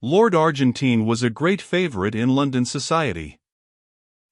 Lord Argentine was a great favorite in London society.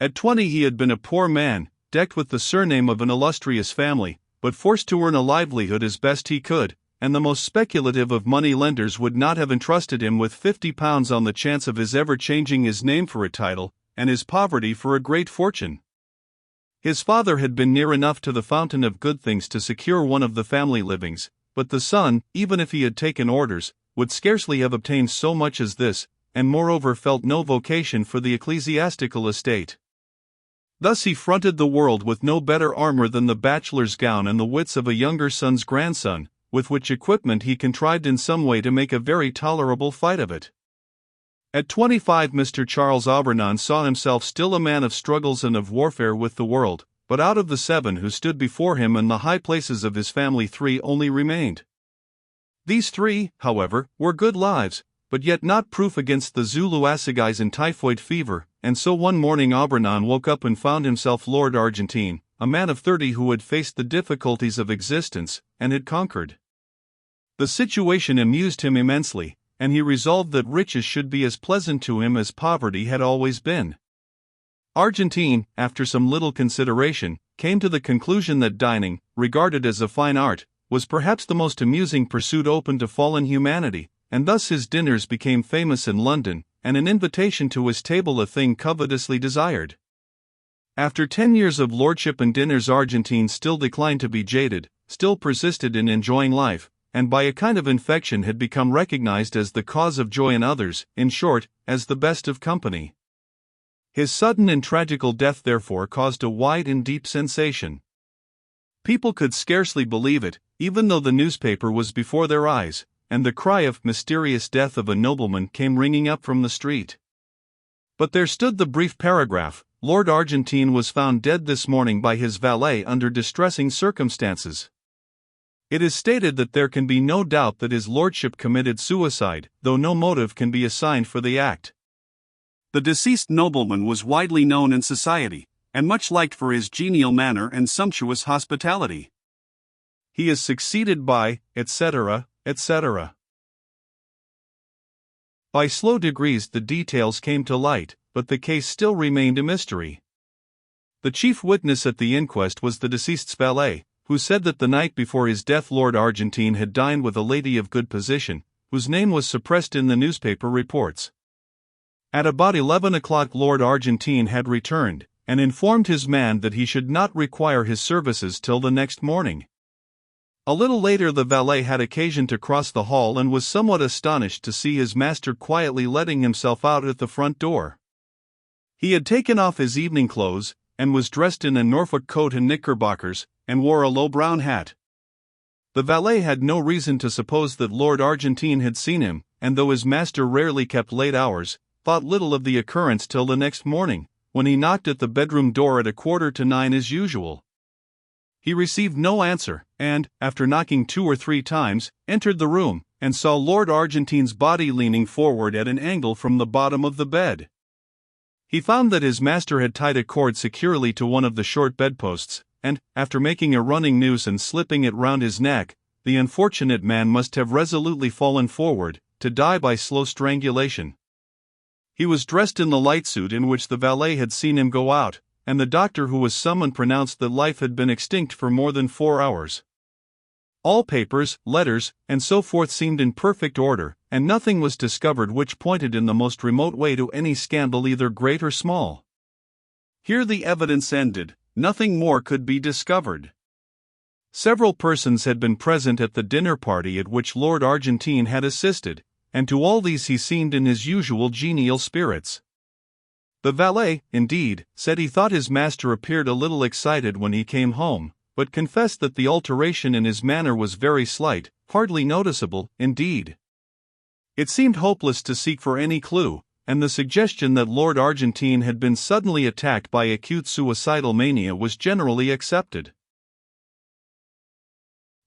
At 20 he had been a poor man, decked with the surname of an illustrious family, but forced to earn a livelihood as best he could, and the most speculative of money lenders would not have entrusted him with £50 on the chance of his ever changing his name for a title, and his poverty for a great fortune. His father had been near enough to the fountain of good things to secure one of the family livings, but the son, even if he had taken orders, would scarcely have obtained so much as this, and moreover felt no vocation for the ecclesiastical estate. Thus he fronted the world with no better armor than the bachelor's gown and the wits of a younger son's grandson, with which equipment he contrived in some way to make a very tolerable fight of it. At 25 Mr. Charles Aubernon saw himself still a man of struggles and of warfare with the world, but out of the 7 who stood before him in the high places of his family 3 only remained. These 3, however, were good lives, but yet not proof against the Zulu assegais and typhoid fever, and so one morning Aubernon woke up and found himself Lord Argentine, a man of 30 who had faced the difficulties of existence, and had conquered. The situation amused him immensely, and he resolved that riches should be as pleasant to him as poverty had always been. Argentine, after some little consideration, came to the conclusion that dining, regarded as a fine art, was perhaps the most amusing pursuit open to fallen humanity, and thus his dinners became famous in London, and an invitation to his table a thing covetously desired. After 10 years of lordship and dinners Argentine still declined to be jaded, still persisted in enjoying life, and by a kind of infection had become recognized as the cause of joy in others, in short, as the best of company. His sudden and tragical death therefore caused a wide and deep sensation. People could scarcely believe it, even though the newspaper was before their eyes, and the cry of mysterious death of a nobleman came ringing up from the street. But there stood the brief paragraph: Lord Argentine was found dead this morning by his valet under distressing circumstances. It is stated that there can be no doubt that his lordship committed suicide, though no motive can be assigned for the act. The deceased nobleman was widely known in society, and much liked for his genial manner and sumptuous hospitality. He is succeeded by, etc., etc. By slow degrees the details came to light, but the case still remained a mystery. The chief witness at the inquest was the deceased's valet, who said that the night before his death Lord Argentine had dined with a lady of good position, whose name was suppressed in the newspaper reports. At about 11 o'clock Lord Argentine had returned, and informed his man that he should not require his services till the next morning. A little later the valet had occasion to cross the hall and was somewhat astonished to see his master quietly letting himself out at the front door. He had taken off his evening clothes, and was dressed in a Norfolk coat and knickerbockers, and wore a low brown hat. The valet had no reason to suppose that Lord Argentine had seen him, and though his master rarely kept late hours, thought little of the occurrence till the next morning, when he knocked at the bedroom door at 8:45 as usual. He received no answer, and, after knocking 2 or 3 times, entered the room, and saw Lord Argentine's body leaning forward at an angle from the bottom of the bed. He found that his master had tied a cord securely to one of the short bedposts, and, after making a running noose and slipping it round his neck, the unfortunate man must have resolutely fallen forward, to die by slow strangulation. He was dressed in the light suit in which the valet had seen him go out, and the doctor who was summoned pronounced that life had been extinct for more than 4 hours. All papers, letters, and so forth seemed in perfect order, and nothing was discovered which pointed in the most remote way to any scandal either great or small. Here the evidence ended, nothing more could be discovered. Several persons had been present at the dinner party at which Lord Argentine had assisted, and to all these he seemed in his usual genial spirits. The valet, indeed, said he thought his master appeared a little excited when he came home, but confessed that the alteration in his manner was very slight, hardly noticeable, indeed. It seemed hopeless to seek for any clue, and the suggestion that Lord Argentine had been suddenly attacked by acute suicidal mania was generally accepted.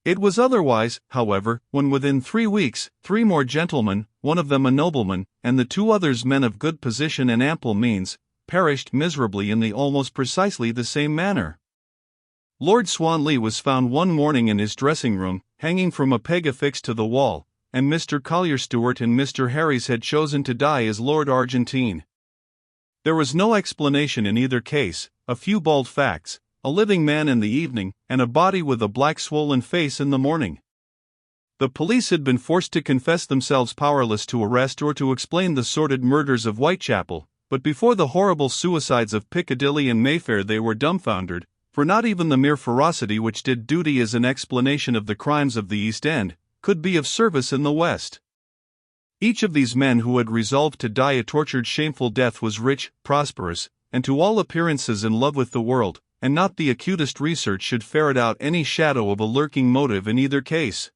It was otherwise, however, when within 3 weeks, 3 more gentlemen, one of them a nobleman, and the 2 others men of good position and ample means, perished miserably in the almost precisely the same manner. Lord Swanley was found one morning in his dressing-room, hanging from a peg affixed to the wall, and Mr. Collier Stewart and Mr. Harries had chosen to die as Lord Argentine. There was no explanation in either case, a few bald facts, a living man in the evening, and a body with a black swollen face in the morning. The police had been forced to confess themselves powerless to arrest or to explain the sordid murders of Whitechapel, but before the horrible suicides of Piccadilly and Mayfair they were dumbfounded, for not even the mere ferocity which did duty as an explanation of the crimes of the East End could be of service in the West. Each of these men who had resolved to die a tortured, shameful death was rich, prosperous, and to all appearances in love with the world, and not the acutest research should ferret out any shadow of a lurking motive in either case.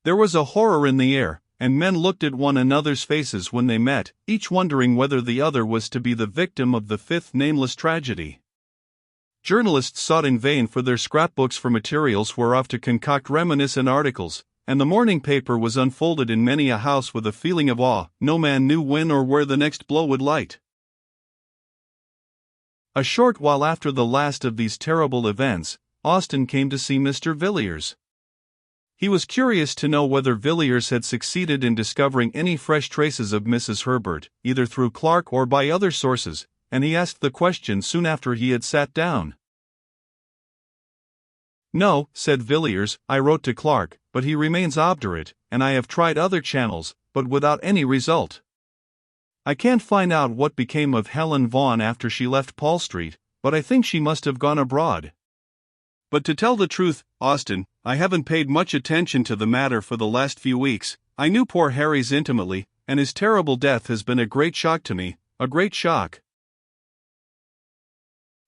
There was a horror in the air, and men looked at one another's faces when they met, each wondering whether the other was to be the victim of the fifth nameless tragedy. Journalists sought in vain for their scrapbooks for materials whereof to concoct reminiscent articles, and the morning paper was unfolded in many a house with a feeling of awe. No man knew when or where the next blow would light. A short while after the last of these terrible events, Austin came to see Mr. Villiers. He was curious to know whether Villiers had succeeded in discovering any fresh traces of Mrs. Herbert, either through Clark or by other sources, and he asked the question soon after he had sat down. "No," said Villiers, "I wrote to Clark, but he remains obdurate, and I have tried other channels, but without any result. I can't find out what became of Helen Vaughan after she left Paul Street, but I think she must have gone abroad. But to tell the truth, Austin, I haven't paid much attention to the matter for the last few weeks. I knew poor Harries intimately, and his terrible death has been a great shock to me, a great shock."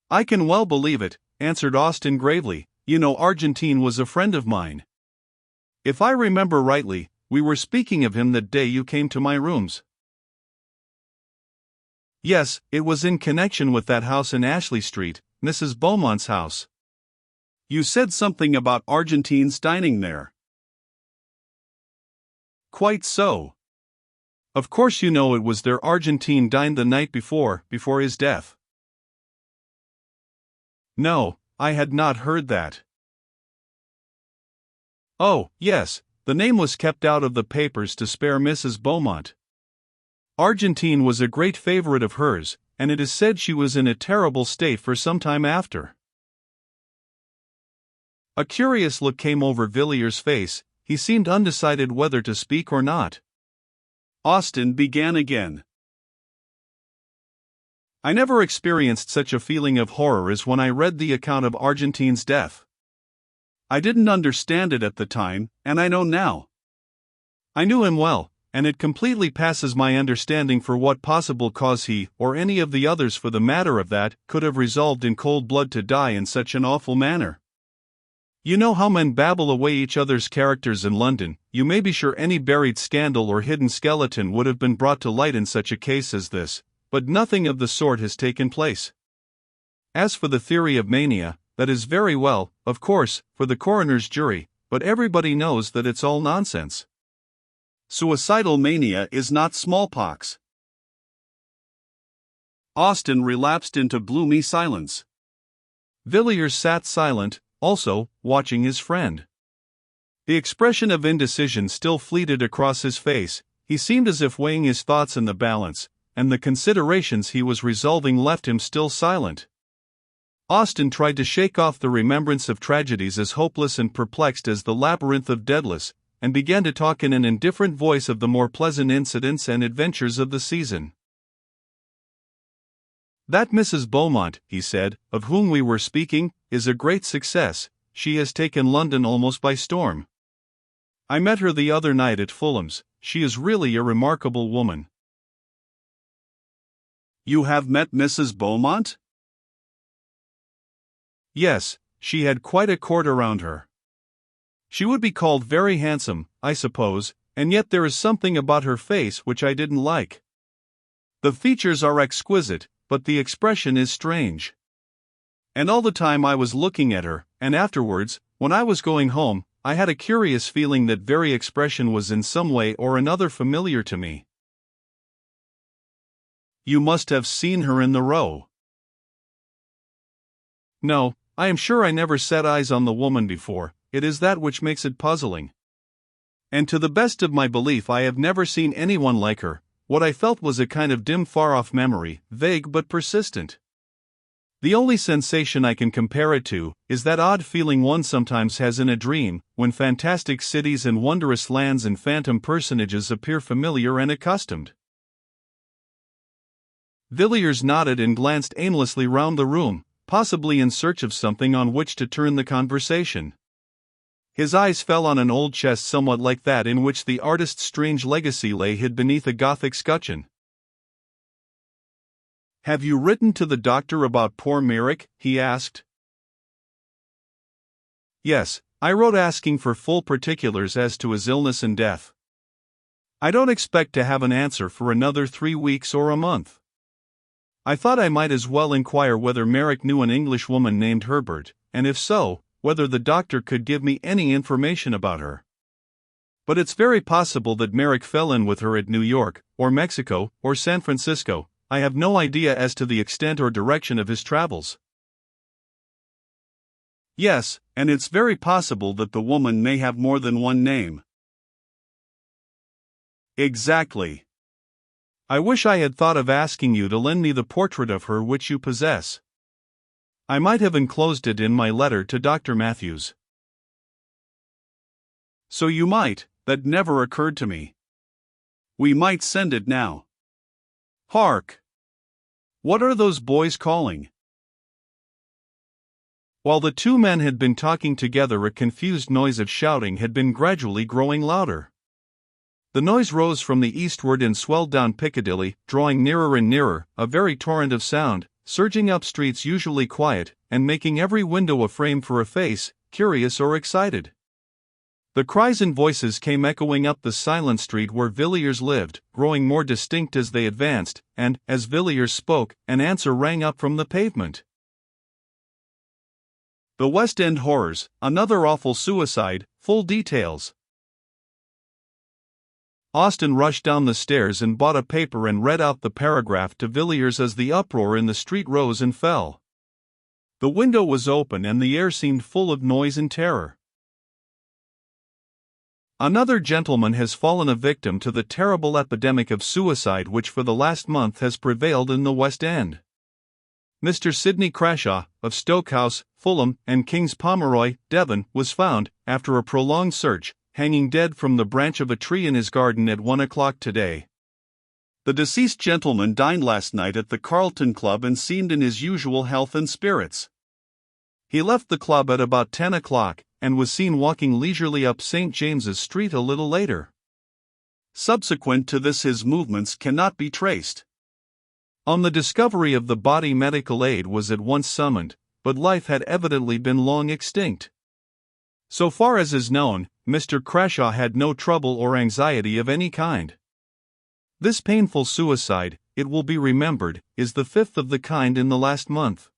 "I can well believe it," answered Austin gravely. "You know Argentine was a friend of mine. If I remember rightly, we were speaking of him that day you came to my rooms." "Yes, it was in connection with that house in Ashley Street, Mrs. Beaumont's house. You said something about Argentine's dining there." "Quite so. Of course you know it was there Argentine dined the night before his death." "No, I had not heard that." "Oh, yes, the name was kept out of the papers to spare Mrs. Beaumont. Argentine was a great favorite of hers, and it is said she was in a terrible state for some time after." A curious look came over Villiers' face. He seemed undecided whether to speak or not. Austin began again. "I never experienced such a feeling of horror as when I read the account of Argentine's death. I didn't understand it at the time, and I know now. I knew him well, and it completely passes my understanding for what possible cause he, or any of the others for the matter of that, could have resolved in cold blood to die in such an awful manner. You know how men babble away each other's characters in London. You may be sure any buried scandal or hidden skeleton would have been brought to light in such a case as this, but nothing of the sort has taken place. As for the theory of mania, that is very well, of course, for the coroner's jury, but everybody knows that it's all nonsense. Suicidal mania is not smallpox." Austin relapsed into gloomy silence. Villiers sat silent, also, watching his friend. The expression of indecision still fleeted across his face. He seemed as if weighing his thoughts in the balance, and the considerations he was resolving left him still silent. Austin tried to shake off the remembrance of tragedies as hopeless and perplexed as the labyrinth of Daedalus, and began to talk in an indifferent voice of the more pleasant incidents and adventures of the season. "That Mrs. Beaumont," he said, "of whom we were speaking, is a great success. She has taken London almost by storm. I met her the other night at Fulham's. She is really a remarkable woman." "You have met Mrs. Beaumont?" "Yes, she had quite a court around her. She would be called very handsome, I suppose, and yet there is something about her face which I didn't like. The features are exquisite, but the expression is strange. And all the time I was looking at her, and afterwards, when I was going home, I had a curious feeling that very expression was in some way or another familiar to me." "You must have seen her in the Row." "No, I am sure I never set eyes on the woman before. It is that which makes it puzzling. And to the best of my belief I have never seen anyone like her. What I felt was a kind of dim far-off memory, vague but persistent. The only sensation I can compare it to is that odd feeling one sometimes has in a dream, when fantastic cities and wondrous lands and phantom personages appear familiar and accustomed. Villiers nodded and glanced aimlessly round the room, possibly in search of something on which to turn the conversation. His eyes fell on an old chest somewhat like that in which the artist's strange legacy lay hid beneath a Gothic scutcheon. "Have you written to the doctor about poor Merrick?" he asked. "Yes, I wrote asking for full particulars as to his illness and death. I don't expect to have an answer for another 3 weeks or a month. I thought I might as well inquire whether Merrick knew an Englishwoman named Herbert, and if so, whether the doctor could give me any information about her. But it's very possible that Merrick fell in with her at New York, or Mexico, or San Francisco. I have no idea as to the extent or direction of his travels." "Yes, and it's very possible that the woman may have more than one name." "Exactly. I wish I had thought of asking you to lend me the portrait of her which you possess. I might have enclosed it in my letter to Dr. Matthews." "So you might, that never occurred to me. We might send it now. Hark! What are those boys calling?" While the two men had been talking together, a confused noise of shouting had been gradually growing louder. The noise rose from the eastward and swelled down Piccadilly, drawing nearer and nearer, a very torrent of sound, surging up streets usually quiet, and making every window a frame for a face, curious or excited. The cries and voices came echoing up the silent street where Villiers lived, growing more distinct as they advanced, and, as Villiers spoke, an answer rang up from the pavement. "The West End Horrors, another awful suicide, full details." Austin rushed down the stairs and bought a paper and read out the paragraph to Villiers as the uproar in the street rose and fell. The window was open and the air seemed full of noise and terror. "Another gentleman has fallen a victim to the terrible epidemic of suicide which for the last month has prevailed in the West End. Mr. Sidney Crashaw, of Stoke House, Fulham, and King's Pomeroy, Devon, was found, after a prolonged search, hanging dead from the branch of a tree in his garden at 1 o'clock today. The deceased gentleman dined last night at the Carlton Club and seemed in his usual health and spirits. He left the club at about 10 o'clock, and was seen walking leisurely up St. James's Street a little later. Subsequent to this his movements cannot be traced. On the discovery of the body medical aid was at once summoned, but life had evidently been long extinct. So far as is known, Mr. Crashaw had no trouble or anxiety of any kind. This painful suicide, it will be remembered, is the 5th of the kind in the last month.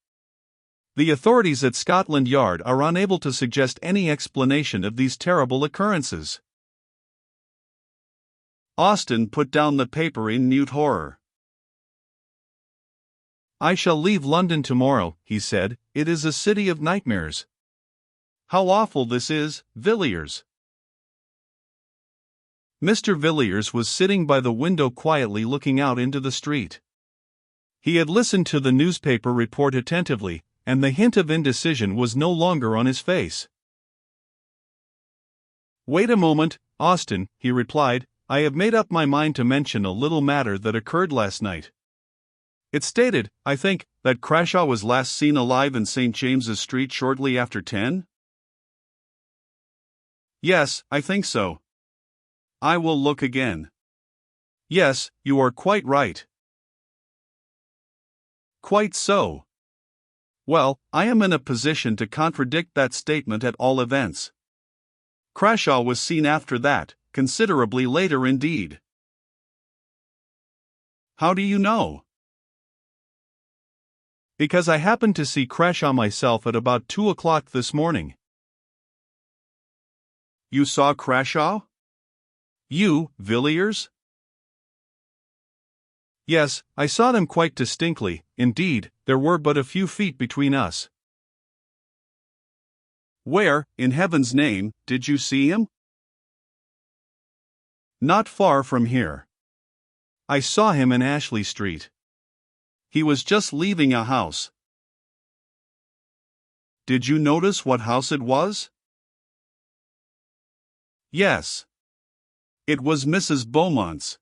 The authorities at Scotland Yard are unable to suggest any explanation of these terrible occurrences." Austin put down the paper in mute horror. "I shall leave London tomorrow," he said. "It is a city of nightmares." "How awful this is, Villiers." Mr. Villiers was sitting by the window quietly looking out into the street. He had listened to the newspaper report attentively, and the hint of indecision was no longer on his face. "Wait a moment, Austin," he replied. "I have made up my mind to mention a little matter that occurred last night. It's stated, I think, that Crashaw was last seen alive in St. James's Street shortly after 10? "Yes, I think so. I will look again." "Yes, you are quite right." "Quite so. Well, I am in a position to contradict that statement at all events. Crashaw was seen after that, considerably later indeed." "How do you know?" "Because I happened to see Crashaw myself at about 2 o'clock this morning." "You saw Crashaw? You, Villiers?" "Yes, I saw them quite distinctly. Indeed, there were but a few feet between us." "Where, in heaven's name, did you see him?" Not far from here. I saw him in Ashley Street. He was just leaving a house. Did you notice what house it was? Yes. It was Mrs. Beaumont's.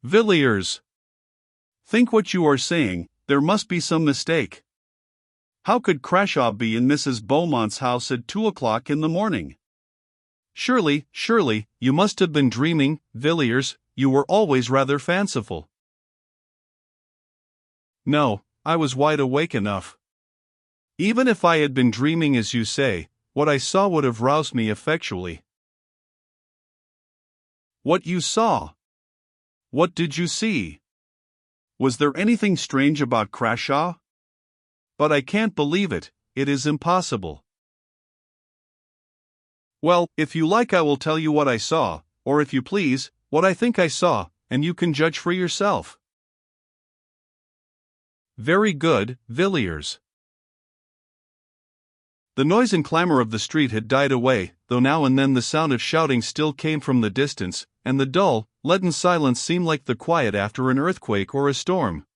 Villiers. Think what you are saying, there must be some mistake. How could Crashaw be in Mrs. Beaumont's house at 2 o'clock in the morning? Surely, you must have been dreaming, Villiers, you were always rather fanciful. No, I was wide awake enough. Even if I had been dreaming as you say, what I saw would have roused me effectually. What you saw? What did you see? Was there anything strange about Crashaw? But I can't believe it, it is impossible. Well, if you like I will tell you what I saw, or if you please, what I think I saw, and you can judge for yourself. Very good, Villiers. The noise and clamor of the street had died away, though now and then the sound of shouting still came from the distance, and the dull, leaden silence seemed like the quiet after an earthquake or a storm.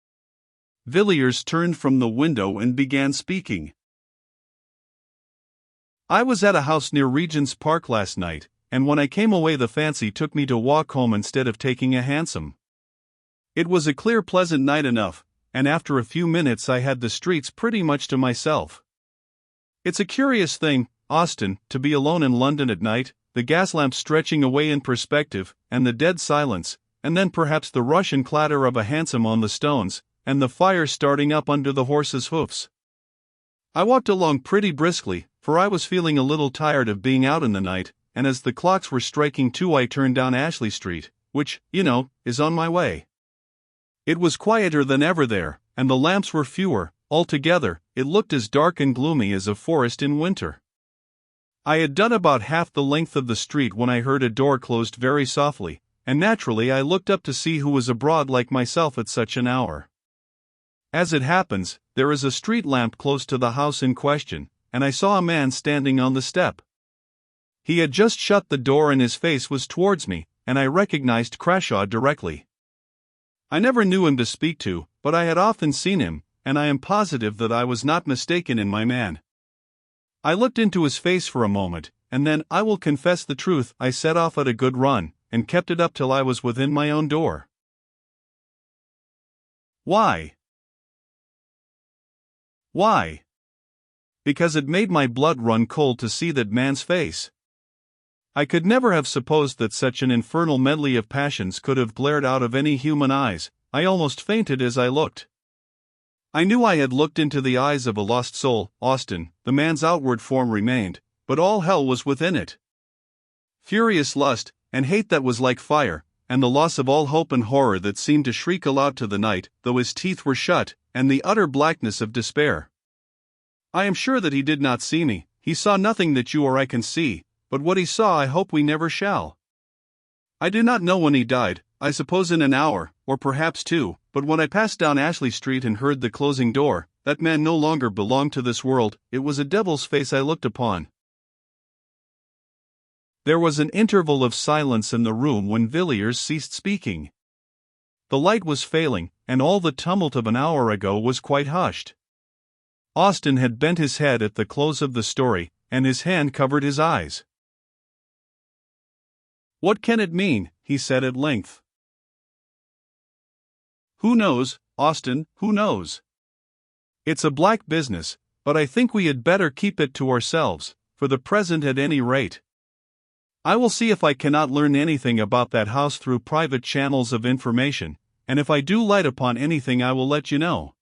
Villiers turned from the window and began speaking. I was at a house near Regent's Park last night, and when I came away the fancy took me to walk home instead of taking a hansom. It was a clear pleasant night enough, and after a few minutes I had the streets pretty much to myself. It's a curious thing, Austin, to be alone in London at night, the gas lamps stretching away in perspective, and the dead silence, and then perhaps the rush and clatter of a hansom on the stones, and the fire starting up under the horses' hoofs. I walked along pretty briskly, for I was feeling a little tired of being out in the night, and as the clocks were striking 2 I turned down Ashley Street, which, you know, is on my way. It was quieter than ever there, and the lamps were fewer. Altogether, it looked as dark and gloomy as a forest in winter. I had done about half the length of the street when I heard a door closed very softly, and naturally I looked up to see who was abroad like myself at such an hour. As it happens, there is a street lamp close to the house in question, and I saw a man standing on the step. He had just shut the door and his face was towards me, and I recognized Crashaw directly. I never knew him to speak to, but I had often seen him, and I am positive that I was not mistaken in my man. I looked into his face for a moment, and then, I will confess the truth, I set off at a good run, and kept it up till I was within my own door. Why? Why? Because it made my blood run cold to see that man's face. I could never have supposed that such an infernal medley of passions could have glared out of any human eyes. I almost fainted as I looked. I knew I had looked into the eyes of a lost soul, Austin. The man's outward form remained, but all hell was within it. Furious lust, and hate that was like fire, and the loss of all hope and horror that seemed to shriek aloud to the night, though his teeth were shut, and the utter blackness of despair. I am sure that he did not see me, he saw nothing that you or I can see, but what he saw I hope we never shall. I do not know when he died, I suppose in an hour, or perhaps 2, but when I passed down Ashley Street and heard the closing door, that man no longer belonged to this world, it was a devil's face I looked upon. There was an interval of silence in the room when Villiers ceased speaking. The light was failing, and all the tumult of an hour ago was quite hushed. Austin had bent his head at the close of the story, and his hand covered his eyes. "What can it mean?" he said at length. "Who knows, Austin, who knows? It's a black business, but I think we had better keep it to ourselves, for the present at any rate. I will see if I cannot learn anything about that house through private channels of information, and if I do light upon anything I will let you know."